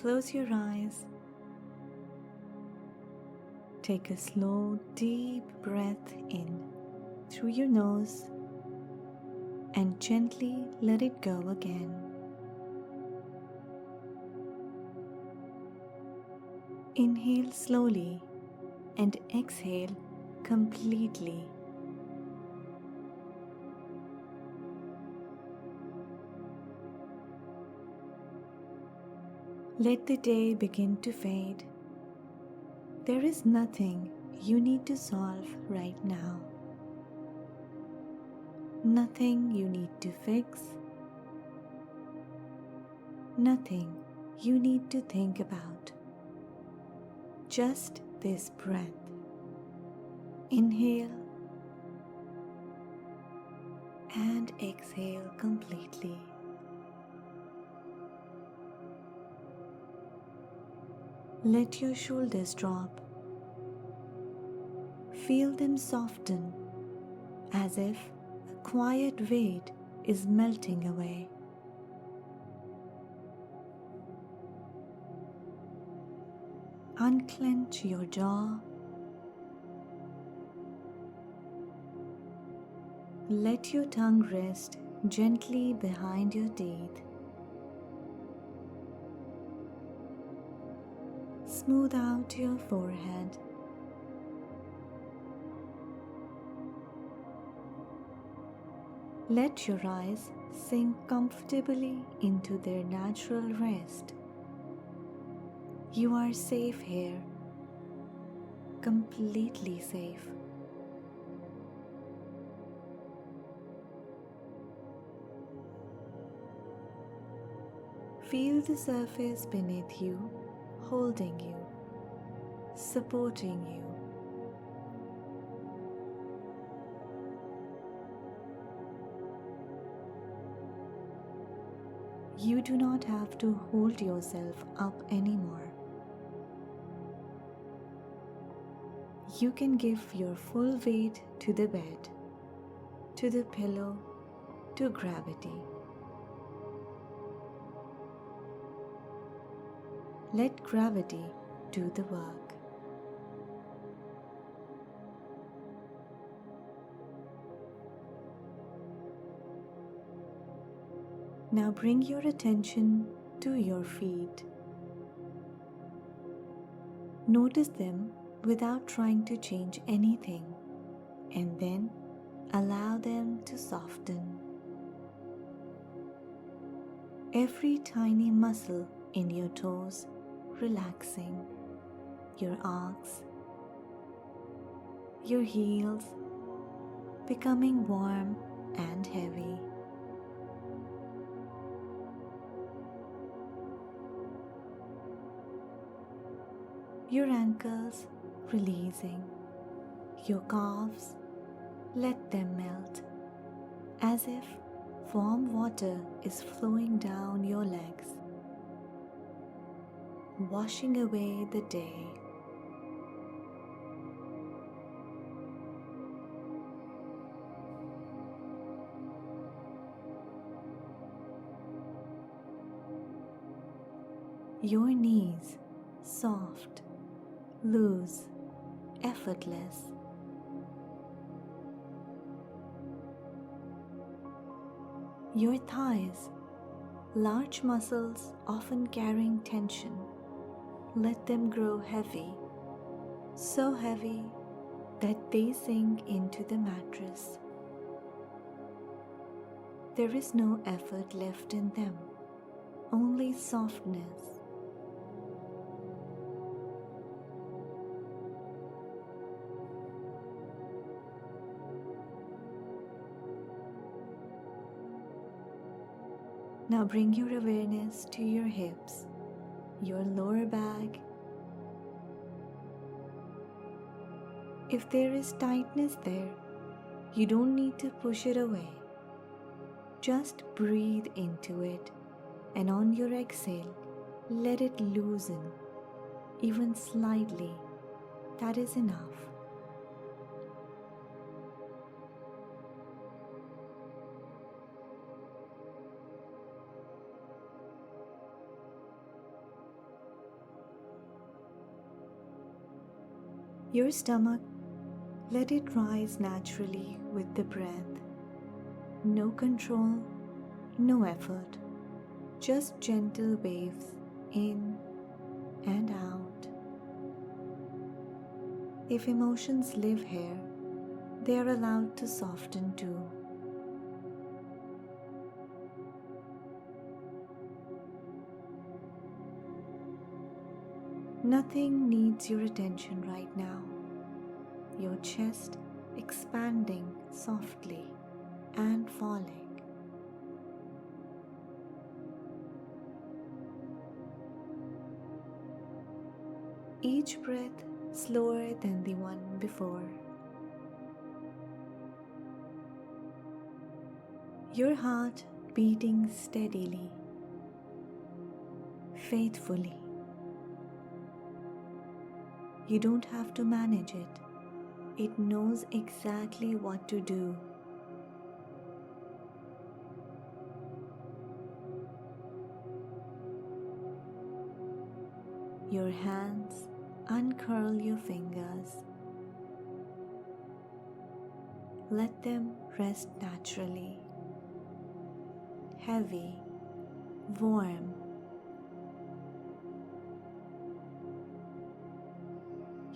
close your eyes. Take a slow, deep breath in through your nose and gently let it go again. Inhale slowly and exhale completely. Let the day begin to fade. There is nothing you need to solve right now. Nothing you need to fix. Nothing you need to think about. Just this breath. Inhale and exhale completely. Let your shoulders drop. Feel them soften as if a quiet weight is melting away. Unclench your jaw. Let your tongue rest gently behind your teeth. Smooth out your forehead. Let your eyes sink comfortably into their natural rest. You are safe here, completely safe. Feel the surface beneath you, holding you, supporting you. You do not have to hold yourself up anymore. You can give your full weight to the bed, to the pillow, to gravity. Let gravity do the work. Now bring your attention to your feet. Notice them without trying to change anything, and then allow them to soften. Every tiny muscle in your toes relaxing, your arcs, your heels becoming warm and heavy. Your ankles releasing, your calves, let them melt, as if warm water is flowing down your legs, washing away the day. Your knees soft, loose, effortless. Your thighs, large muscles often carrying tension, let them grow heavy, so heavy that they sink into the mattress. There is no effort left in them, only softness. Now bring your awareness to your hips, your lower back. If there is tightness there, you don't need to push it away. Just breathe into it, and on your exhale, let it loosen, even slightly. That is enough. Your stomach, let it rise naturally with the breath. No control, no effort, just gentle waves in and out. If emotions live here, they are allowed to soften too. Nothing needs your attention right now. Your chest expanding softly and falling. Each breath slower than the one before. Your heart beating steadily, faithfully. You don't have to manage it. It knows exactly what to do. Your hands, uncurl your fingers. Let them rest naturally. Heavy, warm.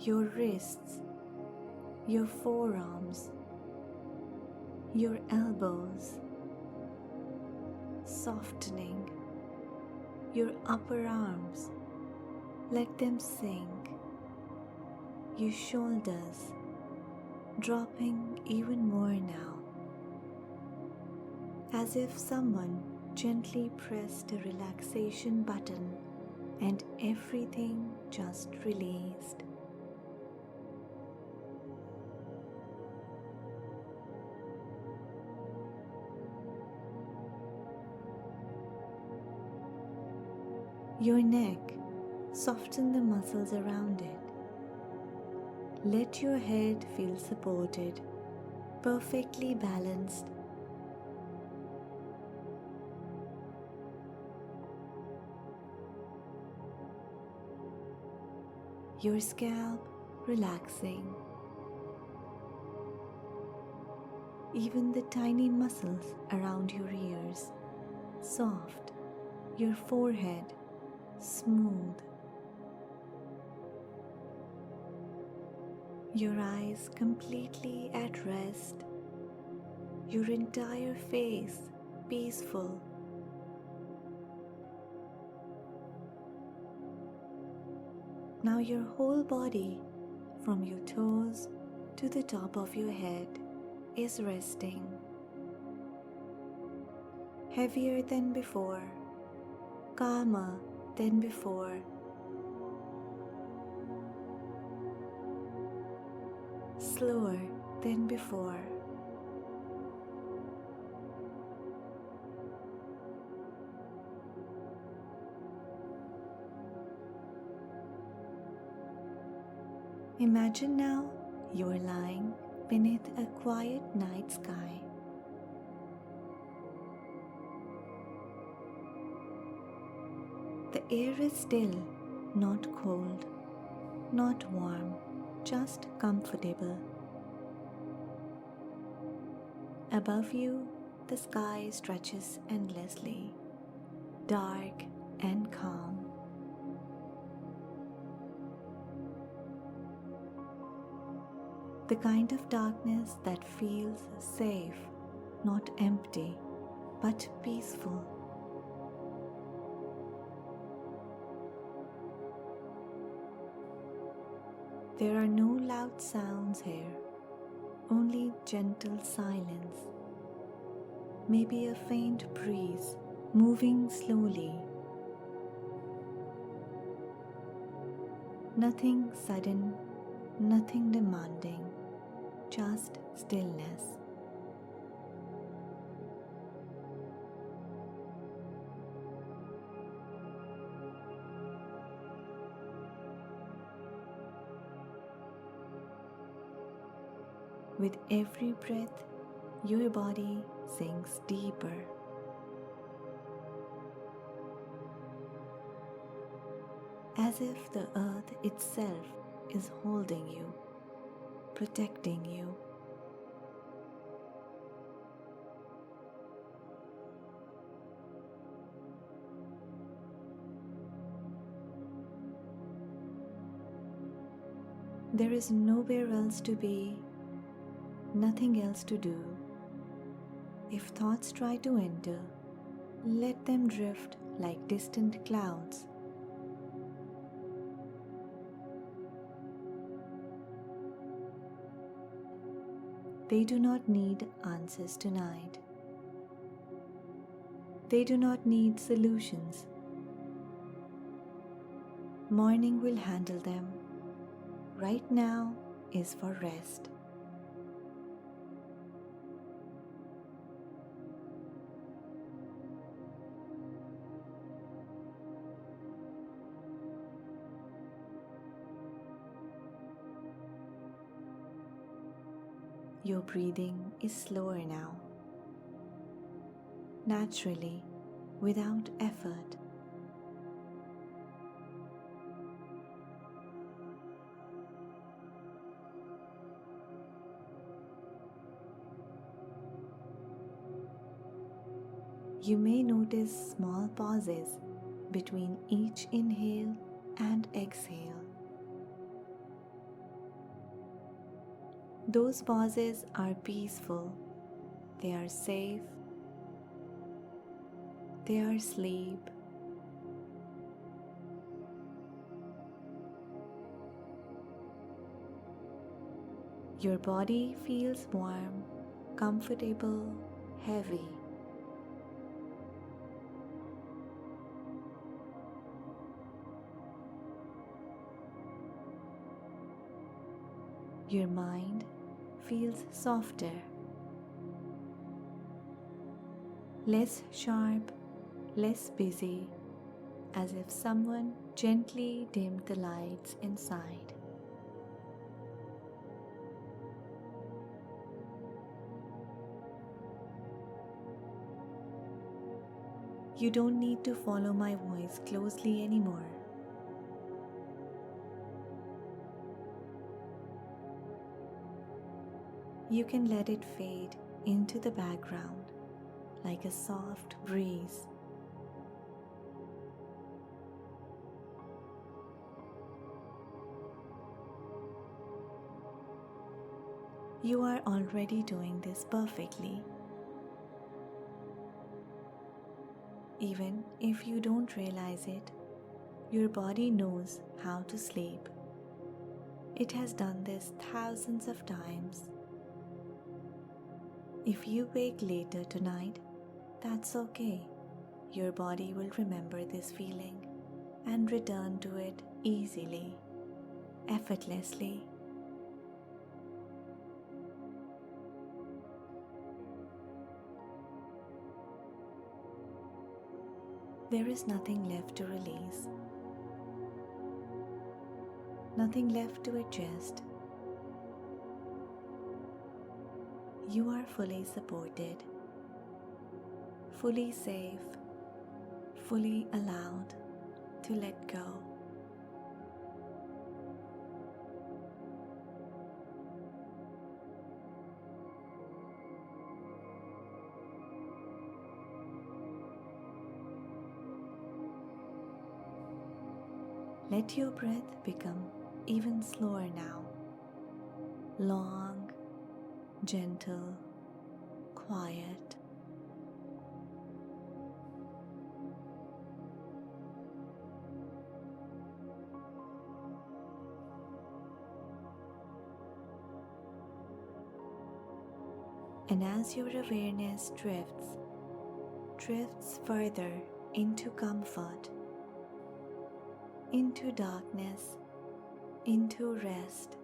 Your wrists, your forearms, your elbows, softening. Your upper arms, let them sink. Your shoulders, dropping even more now, as if someone gently pressed a relaxation button and everything just released. Your neck, soften the muscles around it. Let your head feel supported, perfectly balanced. Your scalp relaxing. Even the tiny muscles around your ears, soft. Your forehead, smooth. Your eyes completely at rest. Your entire face peaceful. Now your whole body, from your toes to the top of your head, is resting. Heavier than before, calmer than before. Slower than before. Imagine now you are lying beneath a quiet night sky. The air is still, not cold, not warm, just comfortable. Above you, the sky stretches endlessly, dark and calm. The kind of darkness that feels safe, not empty, but peaceful. There are no loud sounds here, only gentle silence. Maybe a faint breeze moving slowly. Nothing sudden, nothing demanding, just stillness. With every breath, your body sinks deeper. As if the earth itself is holding you protecting you. There is nowhere else to be, nothing else to do. If thoughts try to enter, let them drift like distant clouds. They do not need answers tonight. They do not need solutions. Morning will handle them. Right now is for rest. Your breathing is slower now, naturally, without effort. You may notice small pauses between each inhale and exhale. Those pauses are peaceful, they are safe, they are sleep. Your body feels warm, comfortable, heavy. Your mind feels softer, less sharp, less busy, as if someone gently dimmed the lights inside. You don't need to follow my voice closely anymore. You can let it fade into the background like a soft breeze. You are already doing this perfectly. Even if you don't realize it, your body knows how to sleep. It has done this thousands of times. If you wake later tonight, that's okay. Your body will remember this feeling and return to it easily, effortlessly. There is nothing left to release, nothing left to adjust. You are fully supported, fully safe, fully allowed to let go. Let your breath become even slower now. Long, gentle, quiet. And as your awareness drifts further into comfort, into darkness, into rest,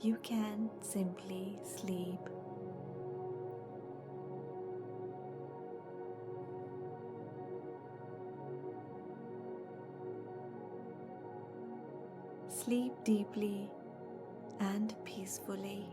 you can simply sleep. Sleep deeply and peacefully.